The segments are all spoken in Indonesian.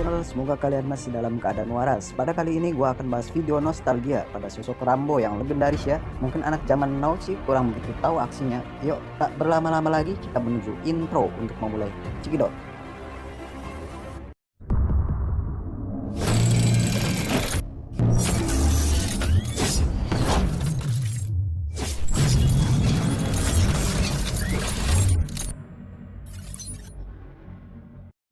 channel, semoga kalian masih dalam keadaan waras. Pada kali ini gua akan bahas video nostalgia pada sosok Rambo yang legendaris ya. Mungkin anak zaman now sih kurang begitu tahu aksinya. Yuk, tak berlama-lama lagi kita menuju intro untuk memulai. Cekidot.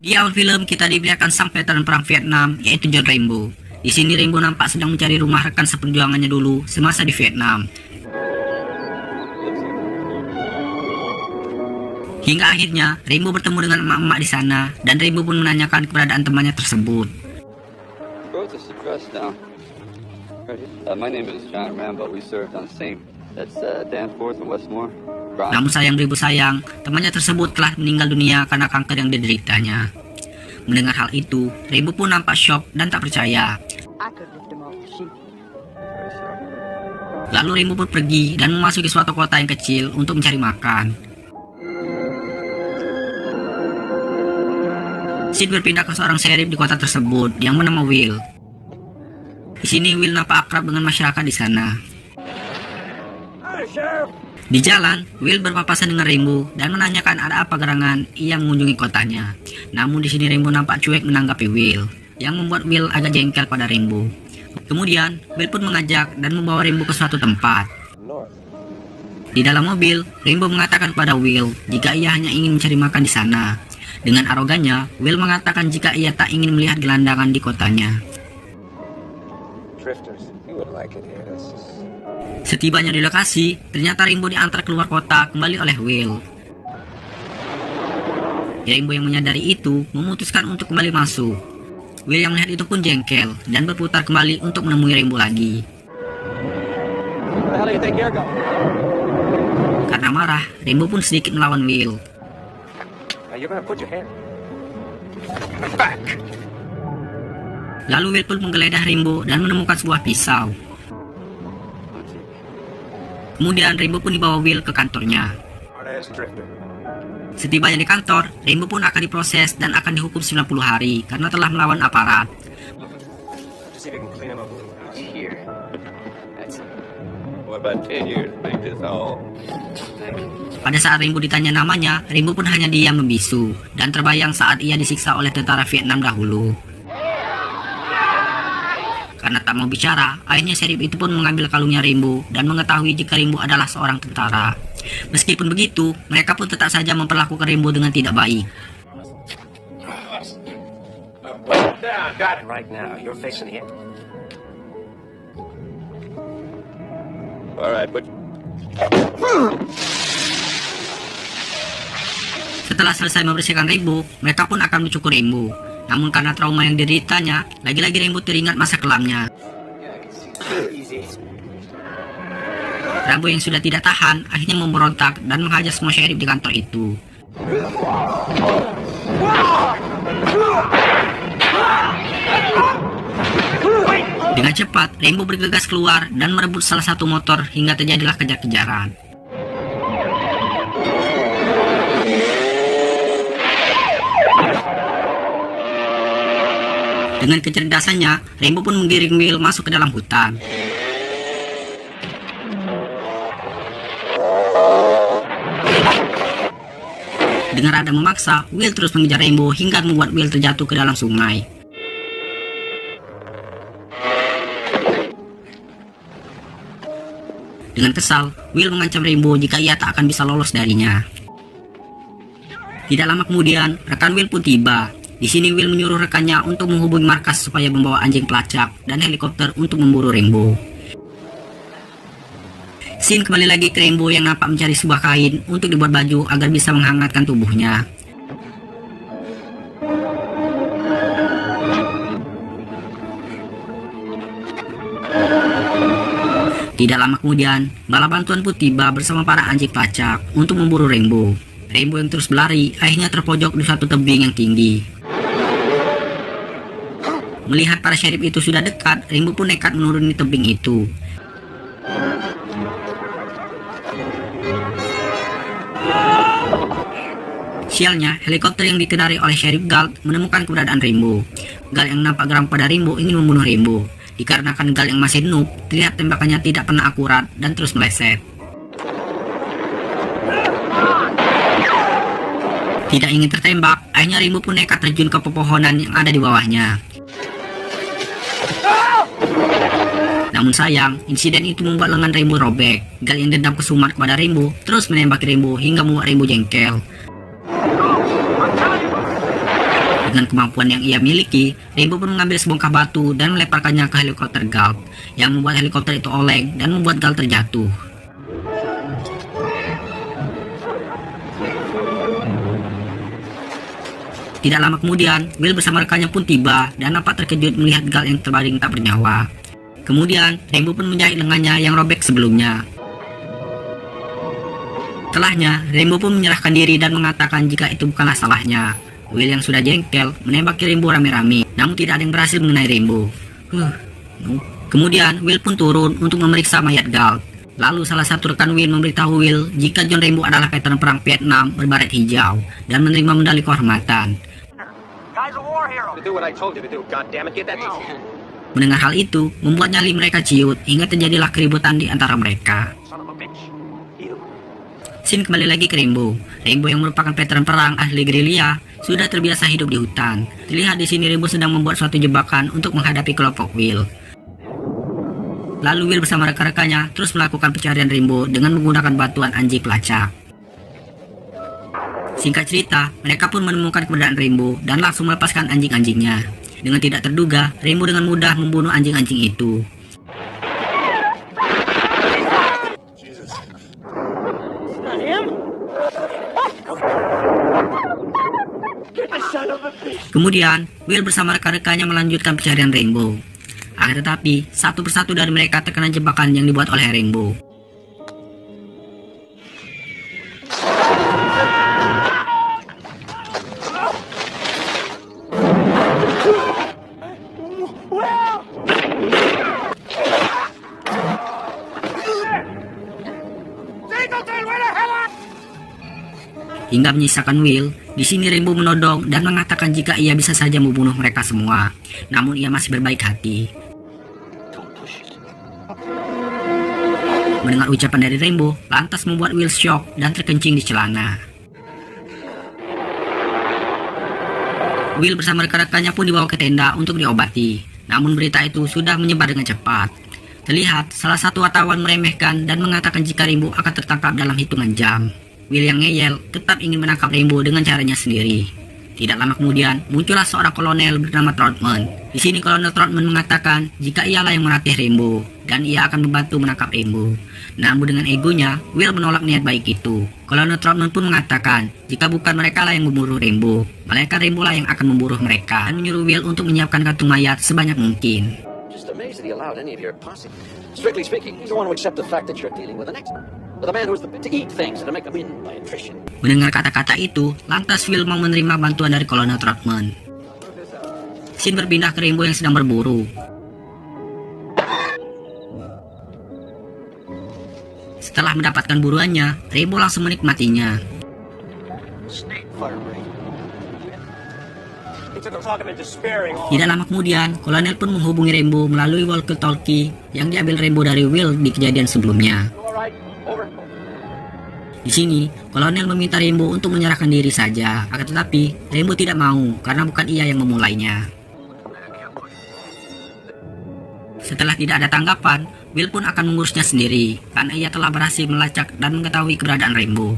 Di awal film kita diperlihatkan sang veteran perang Vietnam, yaitu John Rambo. Di sini Rambo nampak sedang mencari rumah rekan seperjuangannya dulu semasa di Vietnam. Hingga akhirnya Rambo bertemu dengan emak-emak di sana dan Rambo pun menanyakan keberadaan temannya tersebut. My name is John Rambo. We served on the same. That's Danforth and Westmore. Namun Rambo sayang, temannya tersebut telah meninggal dunia karena kanker yang dideritanya. Mendengar hal itu, Rambo pun nampak syok dan tak percaya. Lalu Rambo pun pergi dan memasuki suatu kota yang kecil untuk mencari makan. Sid berpindah ke seorang sheriff di kota tersebut yang bernama Will. Di sini Will nampak akrab dengan masyarakat di sana. Di jalan, Will berpapasan dengan Rambo dan menanyakan ada apa gerangan ia mengunjungi kotanya. Namun di sini Rambo nampak cuek menanggapi Will, yang membuat Will agak jengkel pada Rambo. Kemudian, Will pun mengajak dan membawa Rambo ke suatu tempat. Di dalam mobil, Rambo mengatakan kepada Will jika ia hanya ingin mencari makan di sana. Dengan arogannya, Will mengatakan jika ia tak ingin melihat gelandangan di kotanya. Setibanya di lokasi, ternyata Rambo diantar keluar kota kembali oleh Will. Rambo yang menyadari itu memutuskan untuk kembali masuk. Will yang melihat itu pun jengkel dan berputar kembali untuk menemui Rambo lagi. Karena marah, Rambo pun sedikit melawan Will. Lalu Will pun menggeledah Rambo dan menemukan sebuah pisau. Kemudian Rambo pun dibawa Will ke kantornya. Setibanya di kantor, Rambo pun akan diproses dan akan dihukum 90 hari karena telah melawan aparat. Pada saat Rambo ditanya namanya, Rambo pun hanya diam membisu dan terbayang saat ia disiksa oleh tentara Vietnam dahulu. Karena tak mau bicara, akhirnya sheriff itu pun mengambil kalungnya Rambo dan mengetahui jika Rambo adalah seorang tentara. Meskipun begitu, mereka pun tetap saja memperlakukan Rambo dengan tidak baik. Setelah selesai membersihkan Rambo, mereka pun akan mencukur Rambo. Namun karena trauma yang dideritanya, lagi-lagi Rambo teringat masa kelamnya. Rambo yang sudah tidak tahan akhirnya memberontak dan menghajar semua sheriff di kantor itu. Dengan cepat, Rambo bergegas keluar dan merebut salah satu motor hingga terjadilah kejar-kejaran. Dengan kecerdasannya, Rambo pun menggiring Will masuk ke dalam hutan. Dengan rada memaksa, Will terus mengejar Rambo hingga membuat Will terjatuh ke dalam sungai. Dengan kesal, Will mengancam Rambo jika ia tak akan bisa lolos darinya. Tidak lama kemudian, rekan Will pun tiba. Di sini Will menyuruh rekannya untuk menghubungi markas supaya membawa anjing pelacak dan helikopter untuk memburu Rambo. Scene kembali lagi ke Rambo yang nampak mencari sebuah kain untuk dibuat baju agar bisa menghangatkan tubuhnya. Tidak lama kemudian, bala bantuan pun tiba bersama para anjing pelacak untuk memburu Rambo. Rambo yang terus berlari akhirnya terpojok di suatu tebing yang tinggi. Melihat para sheriff itu sudah dekat, Rambo pun nekat menuruni tebing itu. Sialnya, helikopter yang dikendarai oleh Sheriff Galt menemukan keberadaan Rainbow. Galt yang nampak geram pada Rainbow ingin membunuh Rainbow. Dikarenakan Galt yang masih noob, terlihat tembakannya tidak pernah akurat dan terus meleset. Tidak ingin tertembak, akhirnya Rainbow pun nekat terjun ke pepohonan yang ada di bawahnya. Namun sayang, insiden itu membuat lengan Rainbow robek. Galt yang dendam kesumat kepada Rainbow terus menembaki Rainbow hingga membuat Rainbow jengkel. Dengan kemampuan yang ia miliki, Rainbow pun mengambil sebongkah batu dan melemparkannya ke helikopter Galt, yang membuat helikopter itu oleng dan membuat Galt terjatuh. Tidak lama kemudian, Will bersama rekannya pun tiba dan nampak terkejut melihat Galt yang terbaring tak bernyawa. Kemudian, Rainbow pun menjahit lengannya yang robek sebelumnya. Setelahnya, Rainbow pun menyerahkan diri dan mengatakan jika itu bukanlah salahnya. Will yang sudah jengkel menembaki Rainbow rame-rame, namun tidak ada yang berhasil mengenai Rainbow. Kemudian, Will pun turun untuk memeriksa mayat Galt. Lalu salah satu rekan Will memberitahu Will jika John Rainbow adalah veteran perang Vietnam berbaret hijau dan menerima medali kehormatan. Mendengar hal itu, membuat nyali mereka ciut hingga terjadilah keributan di antara mereka. Scene kembali lagi ke Rainbow. Rainbow yang merupakan veteran perang ahli gerilya sudah terbiasa hidup di hutan. Terlihat di sini Rainbow sedang membuat suatu jebakan untuk menghadapi kelompok Will. Lalu Will bersama rekan-rekannya terus melakukan pencarian Rainbow dengan menggunakan bantuan anjing pelacak. Singkat cerita, mereka pun menemukan keberadaan Rainbow dan langsung melepaskan anjing-anjingnya. Dengan tidak terduga, Rainbow dengan mudah membunuh anjing-anjing itu. Kemudian, Will bersama rekan-rekannya melanjutkan pencarian Rainbow. Akan tetapi, satu persatu dari mereka terkena jebakan yang dibuat oleh Rainbow. Hingga menyisakan Will, di sini Rainbow menodong dan mengatakan jika ia bisa saja membunuh mereka semua. Namun ia masih berbaik hati. Mendengar ucapan dari Rainbow, lantas membuat Will syok dan terkencing di celana. Will bersama rekan-rekannya pun dibawa ke tenda untuk diobati. Namun berita itu sudah menyebar dengan cepat. Terlihat salah satu wartawan meremehkan dan mengatakan jika Rainbow akan tertangkap dalam hitungan jam. Will yang ngeyel tetap ingin menangkap Rainbow dengan caranya sendiri. Tidak lama kemudian, muncullah seorang kolonel bernama Troutman. Di sini Kolonel Troutman mengatakan jika ialah yang melatih Rainbow dan ia akan membantu menangkap Rainbow. Namun dengan egonya, Will menolak niat baik itu. Kolonel Troutman pun mengatakan jika bukan mereka lah yang membunuh Rainbow, melainkan Rainbow lah yang akan memburu mereka dan menyuruh Will untuk menyiapkan kantung mayat sebanyak mungkin. Just amazed that he allowed any of your posse. Strictly speaking, you don't want to accept the fact that you're dealing with an expert. With a man who's to eat things and to make them in by attrition. Mendengar kata-kata itu, lantas Will mau menerima bantuan dari Kolonel Troutman. Scene berpindah ke Rainbow yang sedang berburu. Setelah mendapatkan buruannya, Rainbow langsung menikmatinya. Tidak lama kemudian, Kolonel pun menghubungi Rainbow melalui walkie-talkie yang diambil Rainbow dari Will di kejadian sebelumnya. Di sini, Kolonel meminta Rainbow untuk menyerahkan diri saja, akan tetapi Rainbow tidak mau karena bukan ia yang memulainya. Setelah tidak ada tanggapan, Will pun akan mengurusnya sendiri karena ia telah berhasil melacak dan mengetahui keberadaan Rainbow.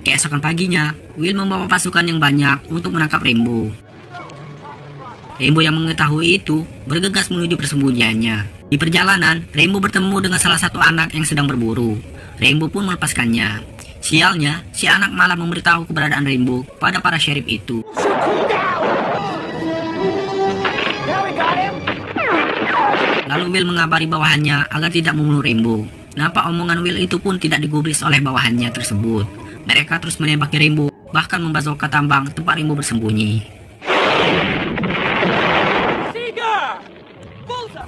Keesokan paginya, Will membawa pasukan yang banyak untuk menangkap Rainbow. Rainbow yang mengetahui itu bergegas menuju persembunyiannya. Di perjalanan, Rainbow bertemu dengan salah satu anak yang sedang berburu. Rainbow pun melepaskannya. Sialnya, si anak malah memberitahu keberadaan Rainbow pada para sheriff itu. Lalu Will mengabari bawahannya agar tidak membunuh Rainbow. Nampak omongan Will itu pun tidak digubris oleh bawahannya tersebut. Mereka terus menembaki Rainbow, bahkan membazooka tambang tempat Rainbow bersembunyi.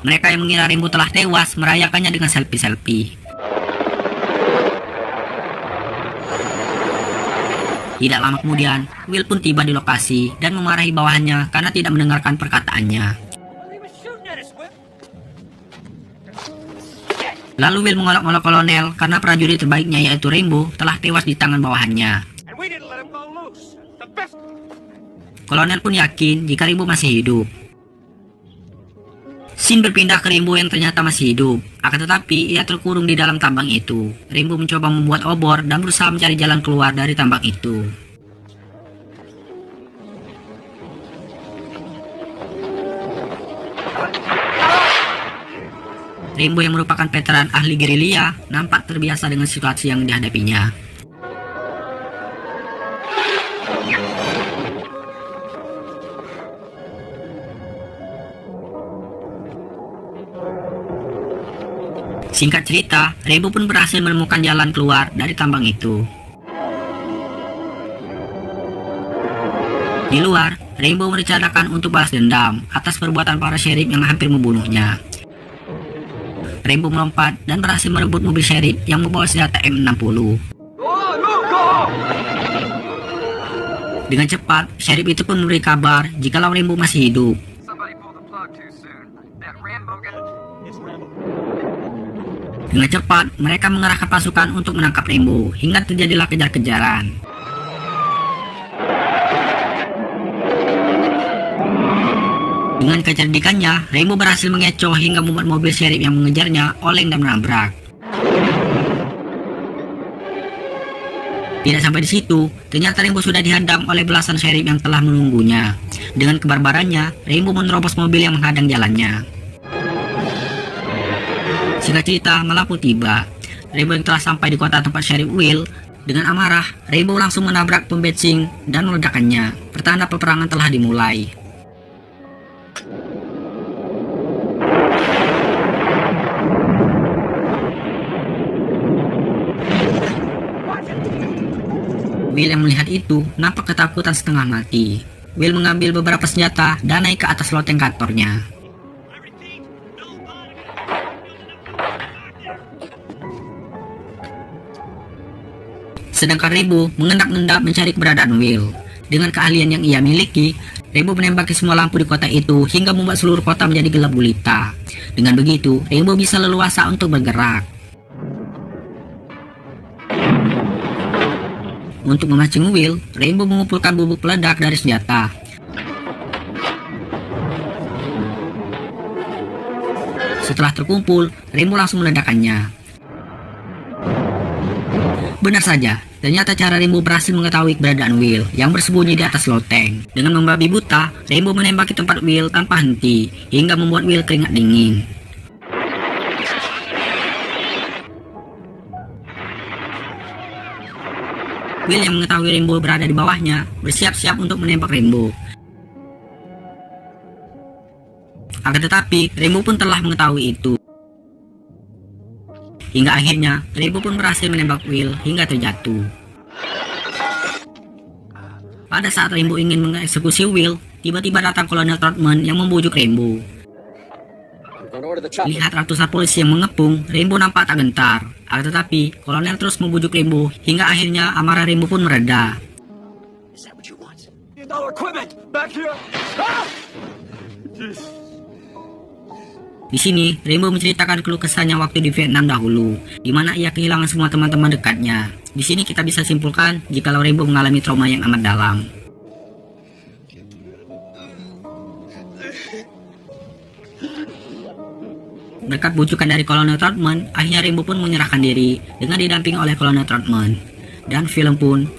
Mereka yang mengira Rainbow telah tewas merayakannya dengan selfie-selfie. Tidak lama kemudian, Will pun tiba di lokasi dan memarahi bawahannya karena tidak mendengarkan perkataannya. Lalu Will mengolok-olok kolonel karena prajurit terbaiknya yaitu Rainbow telah tewas di tangan bawahannya. Kolonel pun yakin jika Rainbow masih hidup. Scene berpindah ke Rainbow yang ternyata masih hidup. Akan tetapi ia terkurung di dalam tambang itu. Rainbow mencoba membuat obor dan berusaha mencari jalan keluar dari tambang itu. Rainbow yang merupakan veteran ahli gerilya nampak terbiasa dengan situasi yang dihadapinya. Singkat cerita, Rainbow pun berhasil menemukan jalan keluar dari tambang itu. Di luar, Rainbow merencanakan untuk balas dendam atas perbuatan para sheriff yang hampir membunuhnya. Rainbow melompat dan berhasil merebut mobil sheriff yang membawa senjata M60. Dengan cepat, sheriff itu pun memberi kabar jikalau Rainbow masih hidup. Dengan cepat, mereka mengerahkan pasukan untuk menangkap Rainbow hingga terjadilah kejar-kejaran. Dengan kecerdikannya, Rainbow berhasil mengecoh hingga membuat mobil sheriff yang mengejarnya oleng dan menabrak. Tidak sampai di situ, ternyata Rainbow sudah dihadang oleh belasan sheriff yang telah menunggunya. Dengan kebarbarannya, Rainbow menerobos mobil yang menghadang jalannya. Singkat cerita, malam pun tiba. Rainbow yang telah sampai di kota tempat Sheriff Will. Dengan amarah, Rainbow langsung menabrak pom bensin dan meledakannya. Pertanda peperangan telah dimulai. Will yang melihat itu nampak ketakutan setengah mati. Will mengambil beberapa senjata dan naik ke atas loteng kantornya. Sedangkan Rainbow mengendap-endap mencari keberadaan Will. Dengan keahlian yang ia miliki, Rainbow menembaki semua lampu di kota itu hingga membuat seluruh kota menjadi gelap gulita. Dengan begitu, Rainbow bisa leluasa untuk bergerak. Untuk memancing Will, Rainbow mengumpulkan bubuk peledak dari senjata. Setelah terkumpul, Rainbow langsung meledakkannya. Benar saja, ternyata cara Rainbow berhasil mengetahui keberadaan Will yang bersembunyi di atas loteng. Dengan membabi buta, Rainbow menembaki tempat Will tanpa henti, hingga membuat Will keringat dingin. Will yang mengetahui Rainbow berada di bawahnya, bersiap-siap untuk menembak Rainbow. Akan tetapi, Rainbow pun telah mengetahui itu. Hingga akhirnya, Rainbow pun berhasil menembak Will hingga terjatuh. Pada saat Rainbow ingin mengeksekusi Will, tiba-tiba datang Kolonel Trotman yang membujuk Rainbow. Lihat ratusan polisi yang mengepung, Rainbow nampak tak gentar. Akan tetapi, Kolonel terus membujuk Rainbow hingga akhirnya amarah Rainbow pun mereda. Di sini, Rainbow menceritakan keluh kesahnya waktu di Vietnam dahulu, di mana ia kehilangan semua teman-teman dekatnya. Di sini kita bisa simpulkan jikalau Rainbow mengalami trauma yang amat dalam. Berkat bujukan dari Kolonel Trotman, akhirnya Rainbow pun menyerahkan diri dengan didampingi oleh Kolonel Trotman. Dan film pun